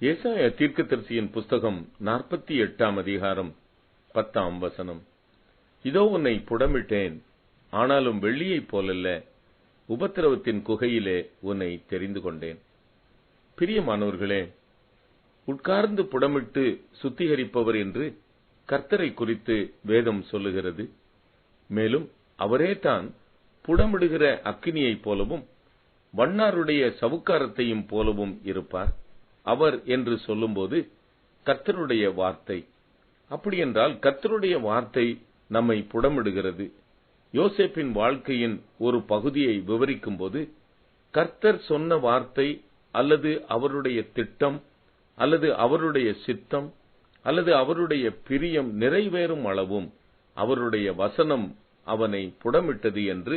ஏசாயா தீர்க்கதரிசியின் புஸ்தகம் 48 அதிகாரம் 10 இதோ உன்னை புடமிட்டேன், ஆனாலும் வெள்ளியைப் போலல்ல, உபத்திரவத்தின் குகையிலே உன்னை தெரிந்து கொண்டேன். பிரியமானவர்களே, உட்கார்ந்து புடமிட்டு சுத்திகரிப்பவர் என்று கர்த்தரை குறித்து வேதம் சொல்லுகிறது. மேலும் அவரே தான் புடமிடுகிற அக்கினியைப் போலவும் வண்ணாருடைய சவுக்காரத்தையும் போலவும் இருப்பார். அவர் என்று சொல்லும்போது கர்த்தருடைய வார்த்தை. அப்படியென்றால் கர்த்தருடைய வார்த்தை நம்மை புடமிடுகிறது. யோசேப்பின் வாழ்க்கையின் ஒரு பகுதியை விவரிக்கும் போது கர்த்தர் சொன்ன வார்த்தை அல்லது அவருடைய திட்டம் அல்லது அவருடைய சித்தம் அல்லது அவருடைய பிரியம் நிறைவேறும் அளவும் அவருடைய வசனம் அவனை புடமிட்டது என்று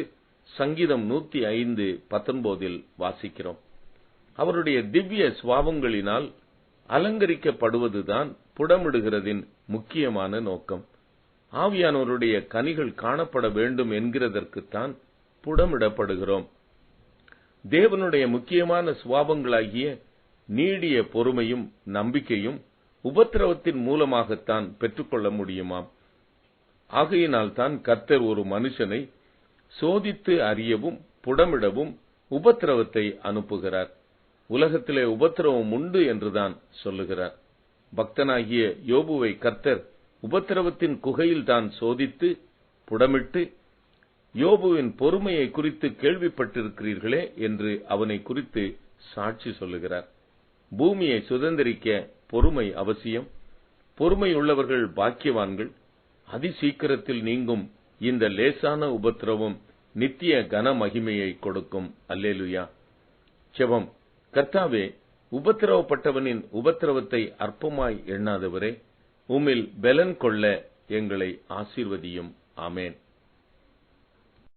சங்கீதம் 105:19 வாசிக்கிறோம். அவருடைய திவ்ய சுவாபங்களினால் அலங்கரிக்கப்படுவதுதான் புடமிடுகிறதின் முக்கியமான நோக்கம். ஆவியானவருடைய கனிகள் காணப்பட வேண்டும் என்கிறதற்குத்தான் புடமிடப்படுகிறோம். தேவனுடைய முக்கியமான சுவாபங்களாகிய நீடிய பொறுமையும் நம்பிக்கையும் உபத்திரவத்தின் மூலமாகத்தான் பெற்றுக்கொள்ள முடியுமாம். ஆகையினால் தான் கர்த்தர் ஒரு மனுஷனை சோதித்து அறியவும் புடமிடவும் உபத்திரவத்தை அனுப்புகிறார். உலகத்திலே உபத்திரவம் உண்டு என்றுதான் சொல்லுகிறார். பக்தனாகிய யோபுவை கர்த்தர் உபத்திரவத்தின் குகையில் தான் சோதித்து புடமிட்டு, யோபுவின் பொறுமையை குறித்து கேள்விப்பட்டிருக்கிறீர்களே என்று அவனை குறித்து சாட்சி சொல்லுகிறார். பூமியை சுதந்திரிக்க பொறுமை அவசியம். பொறுமை உள்ளவர்கள் பாக்கியவான்கள். அதிசீக்கிரத்தில் நீங்கும் இந்த லேசான உபத்திரவம் நித்திய கன மகிமையை கொடுக்கும். அல்லேலுயா. செபம். கர்த்தாவே, உபத்திரவப்பட்டவனின் உபத்திரவத்தை அற்பமாய் எண்ணாதவரே, உம்மில் பெலன் கொள்ள எங்களை ஆசீர்வதியும். ஆமேன்.